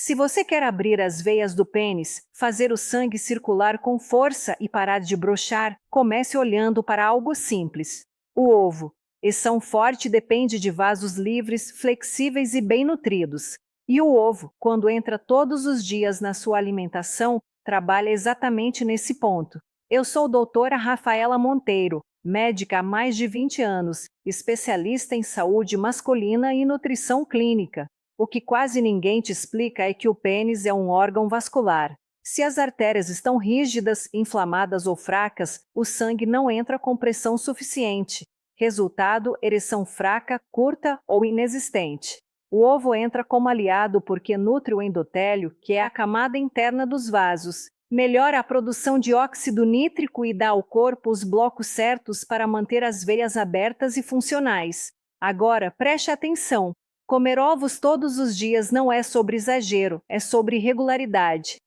Se você quer abrir as veias do pênis, fazer o sangue circular com força e parar de broxar, comece olhando para algo simples. O ovo. Ereção forte depende de vasos livres, flexíveis e bem nutridos. E o ovo, quando entra todos os dias na sua alimentação, trabalha exatamente nesse ponto. Eu sou doutora Rafaela Monteiro, médica há mais de 20 anos, especialista em saúde masculina e nutrição clínica. O que quase ninguém te explica é que o pênis é um órgão vascular. Se as artérias estão rígidas, inflamadas ou fracas, o sangue não entra com pressão suficiente. Resultado: ereção fraca, curta ou inexistente. O ovo entra como aliado porque nutre o endotélio, que é a camada interna dos vasos. Melhora a produção de óxido nítrico e dá ao corpo os blocos certos para manter as veias abertas e funcionais. Agora, preste atenção. Comer ovos todos os dias não é sobre exagero, é sobre regularidade.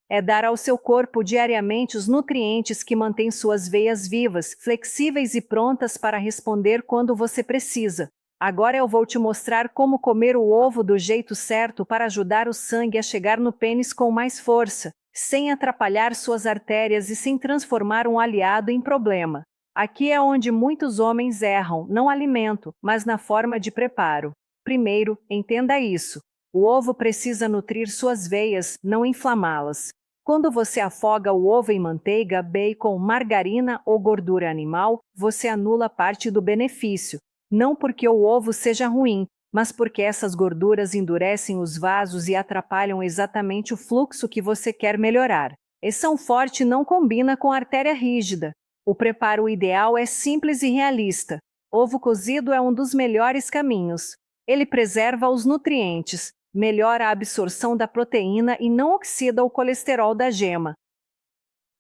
É dar ao seu corpo diariamente os nutrientes que mantêm suas veias vivas, flexíveis e prontas para responder quando você precisa. Agora eu vou te mostrar como comer o ovo do jeito certo para ajudar o sangue a chegar no pênis com mais força, sem atrapalhar suas artérias e sem transformar um aliado em problema. Aqui é onde muitos homens erram, não alimento, mas na forma de preparo. Primeiro, entenda isso. O ovo precisa nutrir suas veias, não inflamá-las. Quando você afoga o ovo em manteiga, bacon, margarina ou gordura animal, você anula parte do benefício. Não porque o ovo seja ruim, mas porque essas gorduras endurecem os vasos e atrapalham exatamente o fluxo que você quer melhorar. Ereção forte não combina com artéria rígida. O preparo ideal é simples e realista. Ovo cozido é um dos melhores caminhos. Ele preserva os nutrientes, melhora a absorção da proteína e não oxida o colesterol da gema.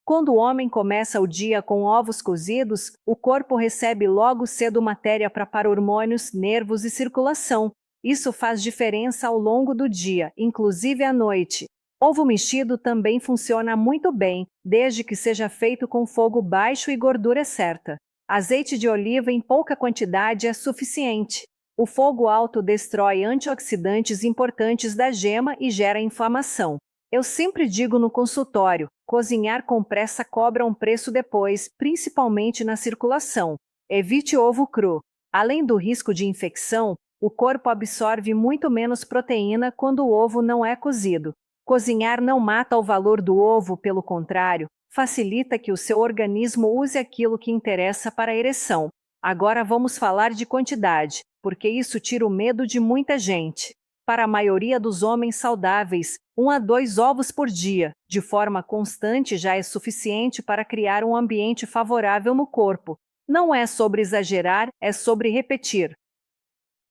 Quando o homem começa o dia com ovos cozidos, o corpo recebe logo cedo matéria para hormônios, nervos e circulação. Isso faz diferença ao longo do dia, inclusive à noite. Ovo mexido também funciona muito bem, desde que seja feito com fogo baixo e gordura certa. Azeite de oliva em pouca quantidade é suficiente. O fogo alto destrói antioxidantes importantes da gema e gera inflamação. Eu sempre digo no consultório, cozinhar com pressa cobra um preço depois, principalmente na circulação. Evite ovo cru. Além do risco de infecção, o corpo absorve muito menos proteína quando o ovo não é cozido. Cozinhar não mata o valor do ovo, pelo contrário, facilita que o seu organismo use aquilo que interessa para a ereção. Agora vamos falar de quantidade, porque isso tira o medo de muita gente. Para a maioria dos homens saudáveis, 1 a 2 ovos por dia, de forma constante, já é suficiente para criar um ambiente favorável no corpo. Não é sobre exagerar, é sobre repetir.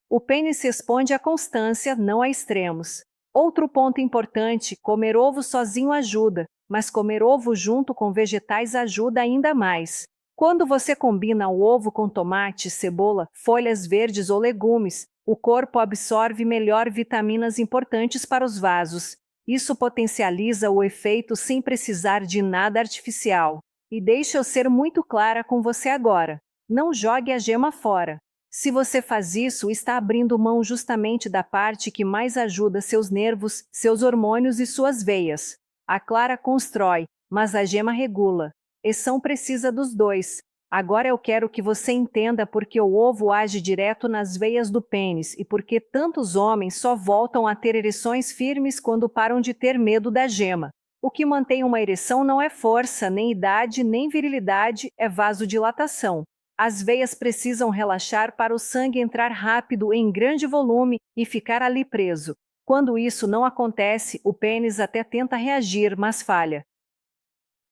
O pênis responde à constância, não a extremos. Outro ponto importante: comer ovo sozinho ajuda, mas comer ovo junto com vegetais ajuda ainda mais. Quando você combina o ovo com tomate, cebola, folhas verdes ou legumes, o corpo absorve melhor vitaminas importantes para os vasos. Isso potencializa o efeito sem precisar de nada artificial. E deixa eu ser muito clara com você agora. Não jogue a gema fora. Se você faz isso, está abrindo mão justamente da parte que mais ajuda seus nervos, seus hormônios e suas veias. A clara constrói, mas a gema regula. Ereção precisa dos dois. Agora eu quero que você entenda por que o ovo age direto nas veias do pênis e por que tantos homens só voltam a ter ereções firmes quando param de ter medo da gema. O que mantém uma ereção não é força, nem idade, nem virilidade, é vasodilatação. As veias precisam relaxar para o sangue entrar rápido em grande volume e ficar ali preso. Quando isso não acontece, o pênis até tenta reagir, mas falha.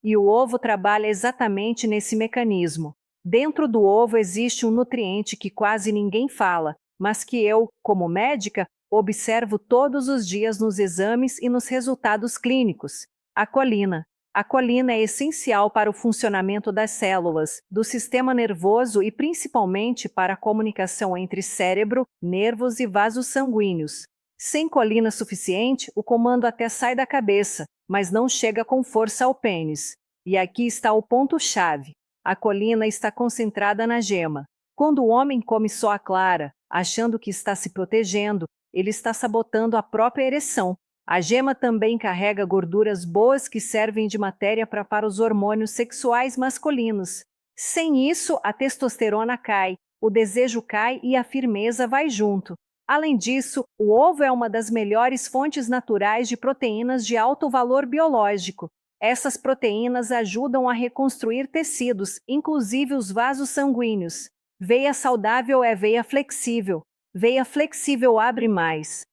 E o ovo trabalha exatamente nesse mecanismo. Dentro do ovo existe um nutriente que quase ninguém fala, mas que eu, como médica, observo todos os dias nos exames e nos resultados clínicos: a colina. A colina é essencial para o funcionamento das células, do sistema nervoso e principalmente para a comunicação entre cérebro, nervos e vasos sanguíneos. Sem colina suficiente, o comando até sai da cabeça, mas não chega com força ao pênis. E aqui está o ponto-chave. A colina está concentrada na gema. Quando o homem come só a clara, achando que está se protegendo, ele está sabotando a própria ereção. A gema também carrega gorduras boas que servem de matéria para os hormônios sexuais masculinos. Sem isso, a testosterona cai, o desejo cai e a firmeza vai junto. Além disso, o ovo é uma das melhores fontes naturais de proteínas de alto valor biológico. Essas proteínas ajudam a reconstruir tecidos, inclusive os vasos sanguíneos. Veia saudável é veia flexível. Veia flexível abre mais.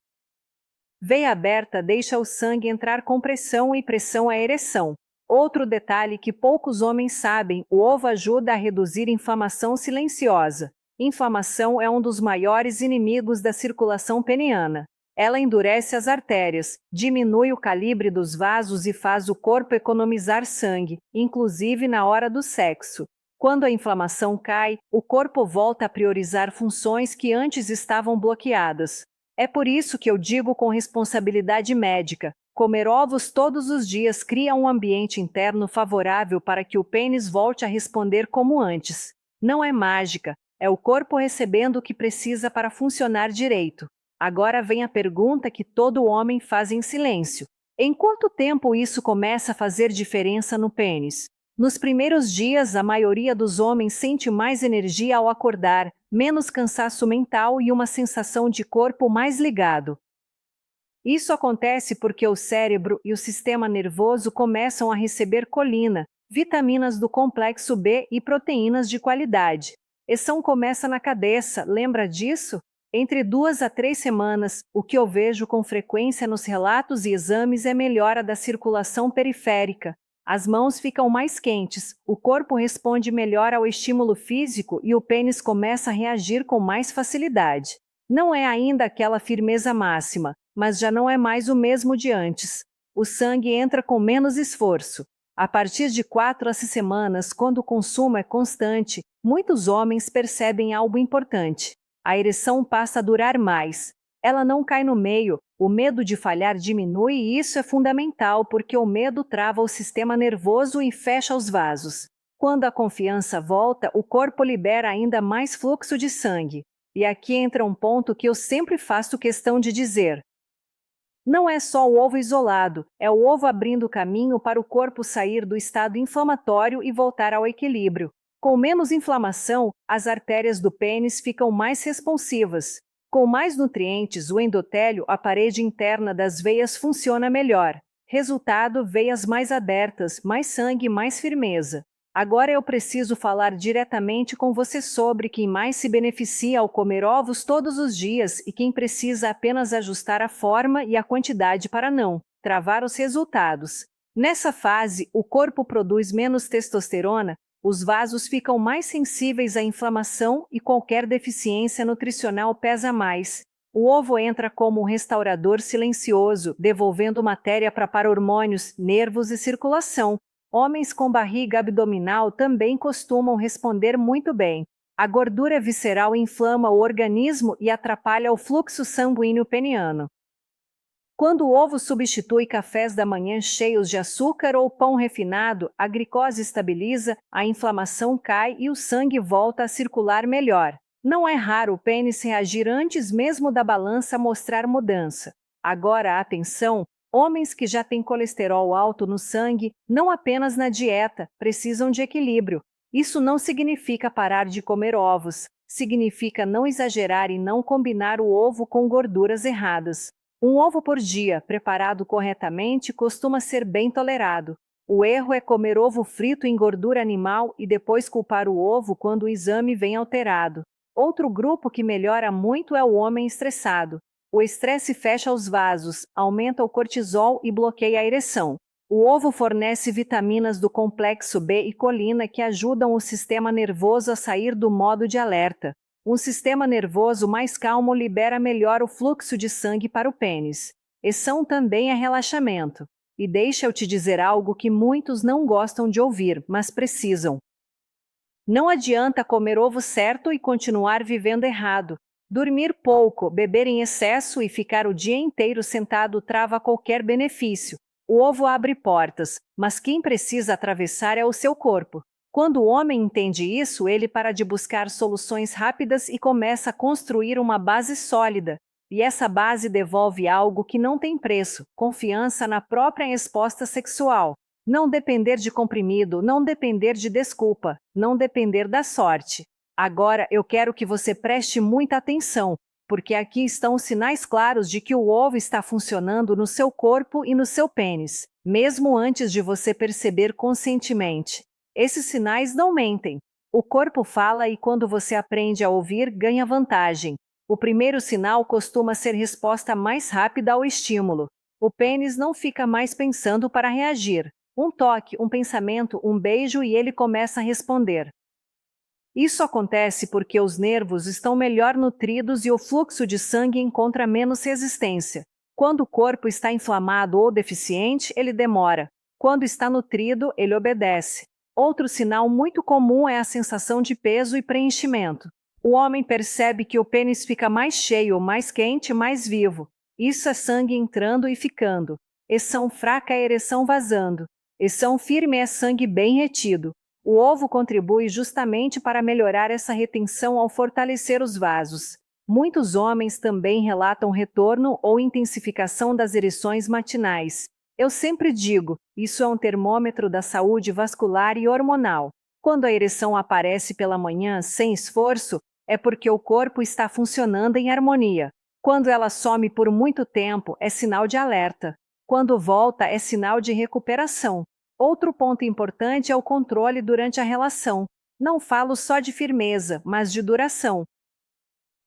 Veia aberta deixa o sangue entrar com pressão e pressão é ereção. Outro detalhe que poucos homens sabem, o ovo ajuda a reduzir inflamação silenciosa. Inflamação é um dos maiores inimigos da circulação peniana. Ela endurece as artérias, diminui o calibre dos vasos e faz o corpo economizar sangue, inclusive na hora do sexo. Quando a inflamação cai, o corpo volta a priorizar funções que antes estavam bloqueadas. É por isso que eu digo com responsabilidade médica, comer ovos todos os dias cria um ambiente interno favorável para que o pênis volte a responder como antes. Não é mágica, é o corpo recebendo o que precisa para funcionar direito. Agora vem a pergunta que todo homem faz em silêncio. Em quanto tempo isso começa a fazer diferença no pênis? Nos primeiros dias, a maioria dos homens sente mais energia ao acordar, menos cansaço mental e uma sensação de corpo mais ligado. Isso acontece porque o cérebro e o sistema nervoso começam a receber colina, vitaminas do complexo B e proteínas de qualidade. Eção começa na cabeça, lembra disso? Entre 2 a 3 semanas, o que eu vejo com frequência nos relatos e exames é melhora da circulação periférica. As mãos ficam mais quentes, o corpo responde melhor ao estímulo físico e o pênis começa a reagir com mais facilidade. Não é ainda aquela firmeza máxima, mas já não é mais o mesmo de antes. O sangue entra com menos esforço. A partir de 4 a 6 semanas, quando o consumo é constante, muitos homens percebem algo importante. A ereção passa a durar mais. Ela não cai no meio, o medo de falhar diminui e isso é fundamental porque o medo trava o sistema nervoso e fecha os vasos. Quando a confiança volta, o corpo libera ainda mais fluxo de sangue. E aqui entra um ponto que eu sempre faço questão de dizer. Não é só o ovo isolado, é o ovo abrindo caminho para o corpo sair do estado inflamatório e voltar ao equilíbrio. Com menos inflamação, as artérias do pênis ficam mais responsivas. Com mais nutrientes, o endotélio, a parede interna das veias, funciona melhor. Resultado, veias mais abertas, mais sangue e mais firmeza. Agora eu preciso falar diretamente com você sobre quem mais se beneficia ao comer ovos todos os dias e quem precisa apenas ajustar a forma e a quantidade para não travar os resultados. Nessa fase, o corpo produz menos testosterona, os vasos ficam mais sensíveis à inflamação e qualquer deficiência nutricional pesa mais. O ovo entra como um restaurador silencioso, devolvendo matéria para hormônios, nervos e circulação. Homens com barriga abdominal também costumam responder muito bem. A gordura visceral inflama o organismo e atrapalha o fluxo sanguíneo peniano. Quando o ovo substitui cafés da manhã cheios de açúcar ou pão refinado, a glicose estabiliza, a inflamação cai e o sangue volta a circular melhor. Não é raro o pênis reagir antes mesmo da balança mostrar mudança. Agora, atenção! Homens que já têm colesterol alto no sangue, não apenas na dieta, precisam de equilíbrio. Isso não significa parar de comer ovos, significa não exagerar e não combinar o ovo com gorduras erradas. Um ovo por dia, preparado corretamente, costuma ser bem tolerado. O erro é comer ovo frito em gordura animal e depois culpar o ovo quando o exame vem alterado. Outro grupo que melhora muito é o homem estressado. O estresse fecha os vasos, aumenta o cortisol e bloqueia a ereção. O ovo fornece vitaminas do complexo B e colina que ajudam o sistema nervoso a sair do modo de alerta. Um sistema nervoso mais calmo libera melhor o fluxo de sangue para o pênis. Eção também é relaxamento. E deixa eu te dizer algo que muitos não gostam de ouvir, mas precisam. Não adianta comer ovo certo e continuar vivendo errado. Dormir pouco, beber em excesso e ficar o dia inteiro sentado trava qualquer benefício. O ovo abre portas, mas quem precisa atravessar é o seu corpo. Quando o homem entende isso, ele para de buscar soluções rápidas e começa a construir uma base sólida. E essa base devolve algo que não tem preço: confiança na própria resposta sexual. Não depender de comprimido, não depender de desculpa, não depender da sorte. Agora eu quero que você preste muita atenção, porque aqui estão os sinais claros de que o ovo está funcionando no seu corpo e no seu pênis, mesmo antes de você perceber conscientemente. Esses sinais não mentem. O corpo fala e quando você aprende a ouvir, ganha vantagem. O primeiro sinal costuma ser resposta mais rápida ao estímulo. O pênis não fica mais pensando para reagir. Um toque, um pensamento, um beijo e ele começa a responder. Isso acontece porque os nervos estão melhor nutridos e o fluxo de sangue encontra menos resistência. Quando o corpo está inflamado ou deficiente, ele demora. Quando está nutrido, ele obedece. Outro sinal muito comum é a sensação de peso e preenchimento. O homem percebe que o pênis fica mais cheio, mais quente, mais vivo. Isso é sangue entrando e ficando. Ereção fraca é ereção vazando. Ereção firme é sangue bem retido. O ovo contribui justamente para melhorar essa retenção ao fortalecer os vasos. Muitos homens também relatam retorno ou intensificação das ereções matinais. Eu sempre digo, isso é um termômetro da saúde vascular e hormonal. Quando a ereção aparece pela manhã sem esforço, é porque o corpo está funcionando em harmonia. Quando ela some por muito tempo, é sinal de alerta. Quando volta, é sinal de recuperação. Outro ponto importante é o controle durante a relação. Não falo só de firmeza, mas de duração.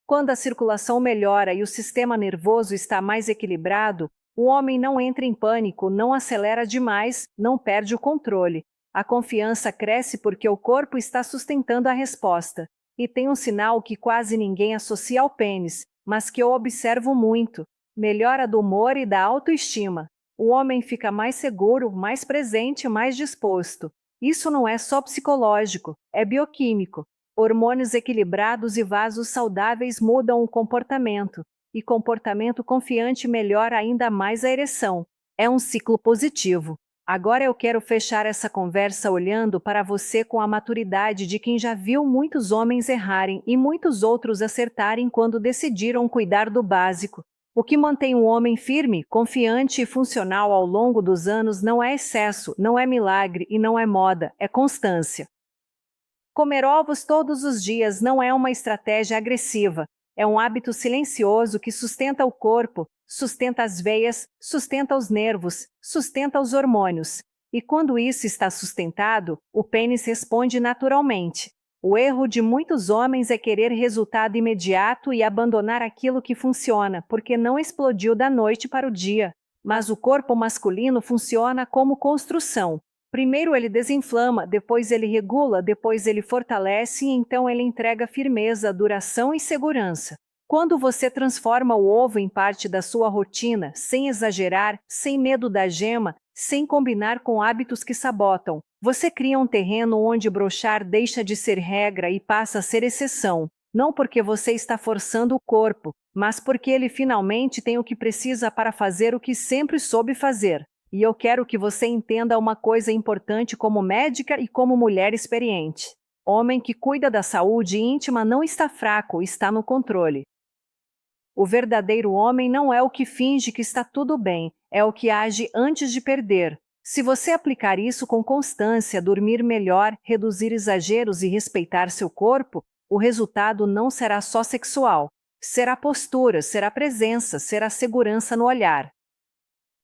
Quando a circulação melhora e o sistema nervoso está mais equilibrado, o homem não entra em pânico, não acelera demais, não perde o controle. A confiança cresce porque o corpo está sustentando a resposta. E tem um sinal que quase ninguém associa ao pênis, mas que eu observo muito: melhora do humor e da autoestima. O homem fica mais seguro, mais presente, mais disposto. Isso não é só psicológico, é bioquímico. Hormônios equilibrados e vasos saudáveis mudam o comportamento, e comportamento confiante melhora ainda mais a ereção. É um ciclo positivo. Agora eu quero fechar essa conversa olhando para você com a maturidade de quem já viu muitos homens errarem e muitos outros acertarem quando decidiram cuidar do básico. O que mantém um homem firme, confiante e funcional ao longo dos anos não é excesso, não é milagre e não é moda, é constância. Comer ovos todos os dias não é uma estratégia agressiva, é um hábito silencioso que sustenta o corpo, sustenta as veias, sustenta os nervos, sustenta os hormônios. E quando isso está sustentado, o pênis responde naturalmente. O erro de muitos homens é querer resultado imediato e abandonar aquilo que funciona, porque não explodiu da noite para o dia. Mas o corpo masculino funciona como construção. Primeiro ele desinflama, depois ele regula, depois ele fortalece e então ele entrega firmeza, duração e segurança. Quando você transforma o ovo em parte da sua rotina, sem exagerar, sem medo da gema, sem combinar com hábitos que sabotam, você cria um terreno onde broxar deixa de ser regra e passa a ser exceção. Não porque você está forçando o corpo, mas porque ele finalmente tem o que precisa para fazer o que sempre soube fazer. E eu quero que você entenda uma coisa importante como médica e como mulher experiente. Homem que cuida da saúde íntima não está fraco, está no controle. O verdadeiro homem não é o que finge que está tudo bem, é o que age antes de perder. Se você aplicar isso com constância, dormir melhor, reduzir exageros e respeitar seu corpo, o resultado não será só sexual. Será postura, será presença, será segurança no olhar.